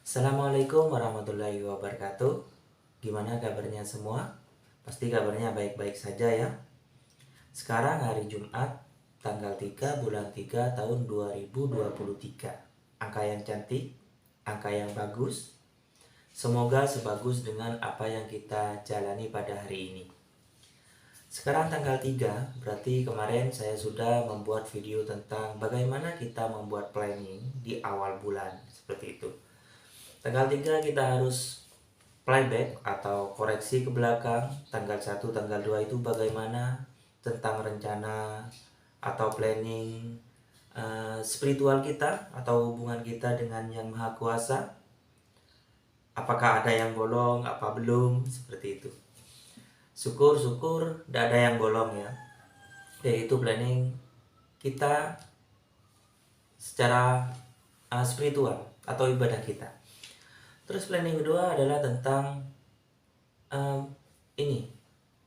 Assalamualaikum warahmatullahi wabarakatuh. Gimana kabarnya semua? Pasti kabarnya baik-baik saja ya. Sekarang hari Jumat, tanggal 3 bulan 3 tahun 2023. Angka yang cantik, angka yang bagus. Semoga sebagus dengan apa yang kita jalani pada hari ini. Sekarang tanggal 3, berarti kemarin saya sudah membuat video tentang bagaimana kita membuat planning di awal bulan, seperti itu. Tanggal 3 kita harus playback atau koreksi ke belakang. Tanggal 1, tanggal 2 itu bagaimana tentang rencana atau planning spiritual kita atau hubungan kita dengan Yang Maha Kuasa. Apakah ada yang bolong, apa belum, seperti itu. Syukur-syukur tidak ada yang bolong ya. Yaitu planning kita secara spiritual atau ibadah kita. Terus planning kedua adalah tentang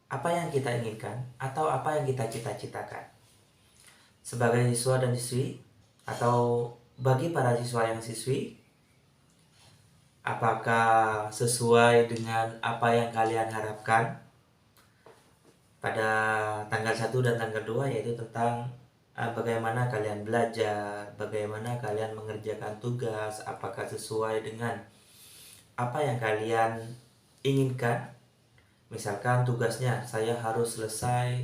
apa yang kita inginkan atau apa yang kita cita-citakan sebagai siswa dan siswi, atau bagi para siswa yang siswi, apakah sesuai dengan apa yang kalian harapkan pada tanggal 1 dan tanggal 2, yaitu tentang bagaimana kalian belajar, bagaimana kalian mengerjakan tugas, apakah sesuai dengan apa yang kalian inginkan. Misalkan tugasnya saya harus selesai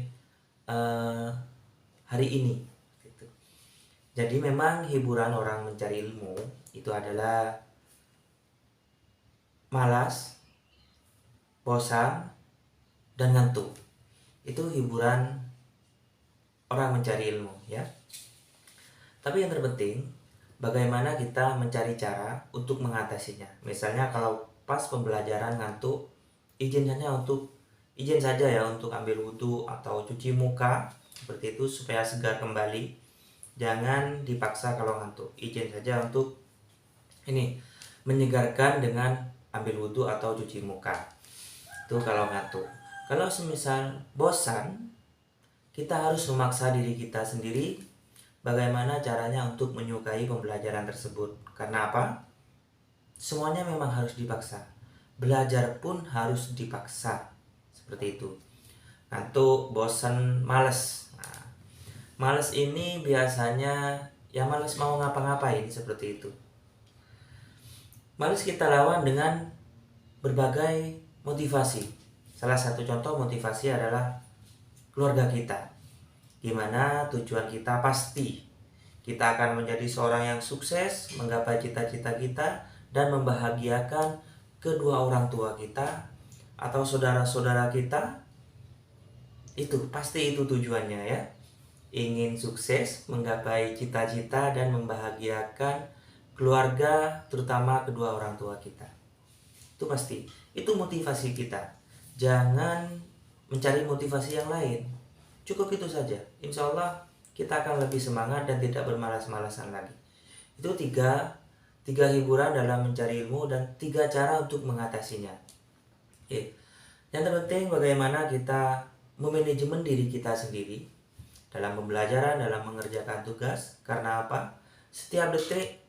hari ini gitu. Jadi memang hiburan orang mencari ilmu itu adalah malas, bosan, dan ngantuk. Itu hiburan orang mencari ilmu ya. Tapi yang terpenting bagaimana kita mencari cara untuk mengatasinya. Misalnya kalau pas pembelajaran ngantuk, izin saja ya untuk ambil wudhu atau cuci muka seperti itu supaya segar kembali. Jangan dipaksa kalau ngantuk. Izin saja untuk menyegarkan dengan ambil wudhu atau cuci muka. Itu kalau ngantuk. Kalau semisal bosan, kita harus memaksa diri kita sendiri bagaimana caranya untuk menyukai pembelajaran tersebut. Karena apa? Semuanya memang harus dipaksa. Belajar pun harus dipaksa. Seperti itu. Ngantuk, bosan, males. Nah, males ini biasanya ya males mau ngapa-ngapain, seperti itu. Males kita lawan dengan berbagai motivasi. Salah satu contoh motivasi adalah keluarga kita. Gimana tujuan kita pasti kita akan menjadi seorang yang sukses, menggapai cita-cita kita, dan membahagiakan kedua orang tua kita atau saudara-saudara kita. Itu pasti itu tujuannya ya. Ingin sukses, menggapai cita-cita, dan membahagiakan keluarga, terutama kedua orang tua kita. Itu pasti. Itu motivasi kita. Jangan mencari motivasi yang lain. Cukup itu saja. Insya Allah kita akan lebih semangat dan tidak bermalas-malasan lagi. Itu tiga hiburan dalam mencari ilmu dan 3 cara untuk mengatasinya. Oke. Yang terpenting bagaimana kita memanajemen diri kita sendiri dalam pembelajaran, dalam mengerjakan tugas. Karena apa? Setiap detik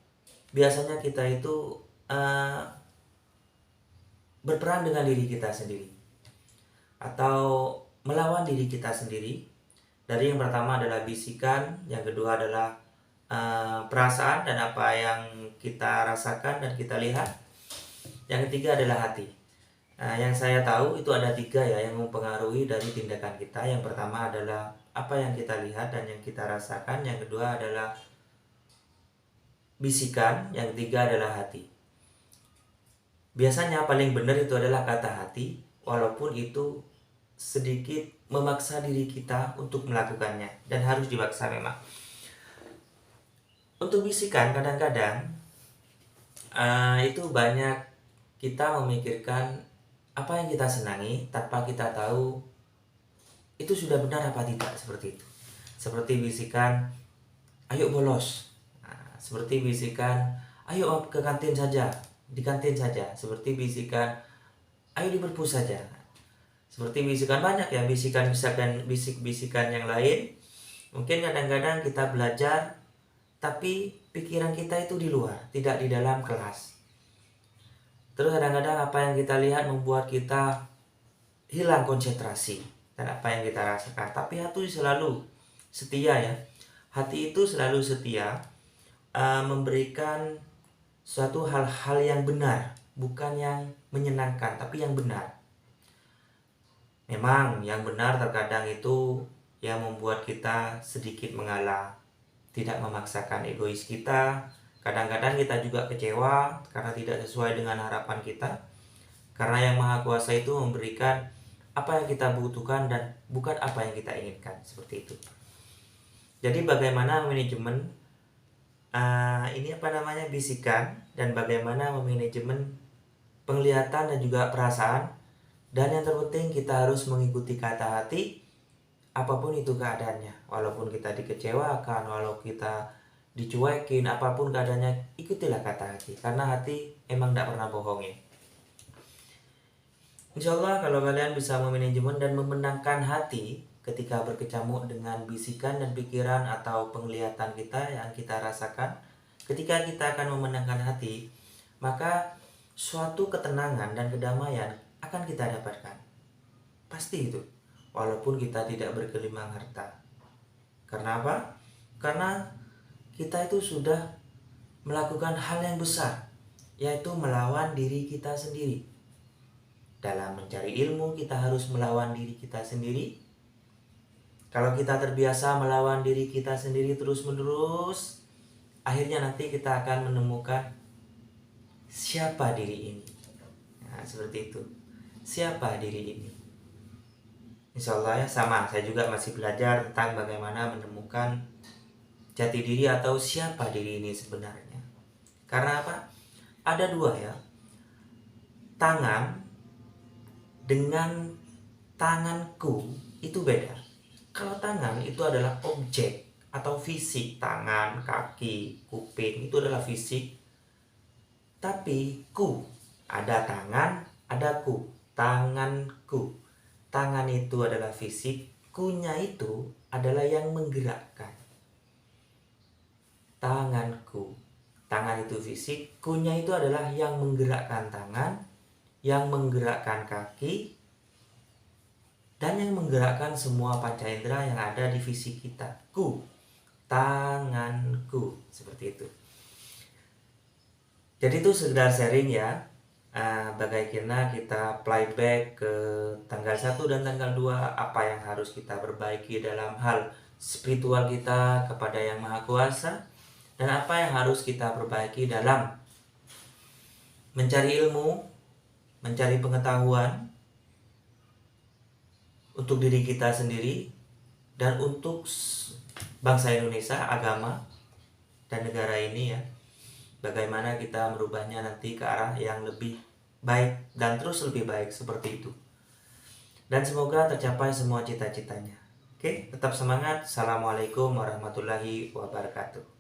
biasanya kita itu berperang dengan diri kita sendiri atau melawan diri kita sendiri. Dari yang pertama adalah bisikan, yang kedua adalah perasaan dan apa yang kita rasakan dan kita lihat, yang ketiga adalah hati. Yang saya tahu itu ada 3 ya yang mempengaruhi dari tindakan kita. Yang pertama adalah apa yang kita lihat dan yang kita rasakan, yang kedua adalah bisikan, yang ketiga adalah hati. Biasanya paling benar itu adalah kata hati, walaupun itu sedikit memaksa diri kita untuk melakukannya, dan harus dipaksa memang. Untuk bisikan kadang-kadang itu banyak kita memikirkan apa yang kita senangi tanpa kita tahu itu sudah benar apa tidak, seperti itu. Seperti bisikan, ayo bolos. Seperti bisikan, ayo ke kantin saja, di kantin saja. Seperti bisikan, ayo di perpus saja. Seperti bisikan banyak ya, bisik-bisikan yang lain. Mungkin kadang-kadang kita belajar tapi pikiran kita itu di luar, tidak di dalam kelas. Terus kadang-kadang apa yang kita lihat membuat kita hilang konsentrasi dan apa yang kita rasakan. Tapi hati selalu setia ya. Hati itu selalu setia, memberikan suatu hal-hal yang benar, bukan yang menyenangkan, tapi yang benar. Memang yang benar terkadang itu yang membuat kita sedikit mengalah, tidak memaksakan egois kita. Kadang-kadang kita juga kecewa karena tidak sesuai dengan harapan kita. Karena Yang Maha Kuasa itu memberikan apa yang kita butuhkan dan bukan apa yang kita inginkan, seperti itu. Jadi bagaimana manajemen bisikan, dan bagaimana memanajemen penglihatan dan juga perasaan. Dan yang terpenting kita harus mengikuti kata hati apapun itu keadaannya. Walaupun kita dikecewakan, walau kita dicuekin, apapun keadaannya, ikutilah kata hati. Karena hati emang tidak pernah bohong ya. Insya Allah kalau kalian bisa memanajemen dan memenangkan hati ketika berkecamuk dengan bisikan dan pikiran atau penglihatan kita yang kita rasakan, ketika kita akan memenangkan hati, maka suatu ketenangan dan kedamaian akan kita dapatkan. Pasti itu, walaupun kita tidak bergelimang harta. Karena apa? Karena kita itu sudah melakukan hal yang besar, yaitu melawan diri kita sendiri. Dalam mencari ilmu, kita harus melawan diri kita sendiri. Kalau kita terbiasa melawan diri kita sendiri terus-menerus, akhirnya nanti kita akan menemukan siapa diri ini. Nah, seperti itu. Siapa diri ini? Insya Allah ya, sama. Saya juga masih belajar tentang bagaimana menemukan jati diri atau siapa diri ini sebenarnya. Karena apa? Ada dua ya. Tangan dengan tanganku itu beda. Kalau tangan itu adalah objek atau fisik, tangan, kaki, kuping itu adalah fisik. Tapi ku, ada tangan, ada ku, tanganku. Tangan itu adalah fisik, kunya itu adalah yang menggerakkan. Tanganku, tangan itu fisik, kunya itu adalah yang menggerakkan tangan, yang menggerakkan kaki, dan yang menggerakkan semua panca indera yang ada di fisik kita. Ku, tanganku, seperti itu. Jadi itu sekedar sharing ya, bagaimana kita playback ke tanggal 1 dan tanggal 2, apa yang harus kita perbaiki dalam hal spiritual kita kepada Yang Maha Kuasa, dan apa yang harus kita perbaiki dalam mencari ilmu, mencari pengetahuan untuk diri kita sendiri dan untuk bangsa Indonesia, agama dan negara ini ya. Bagaimana kita merubahnya nanti ke arah yang lebih baik dan terus lebih baik seperti itu. Dan semoga tercapai semua cita-citanya. Oke, tetap semangat. Assalamualaikum warahmatullahi wabarakatuh.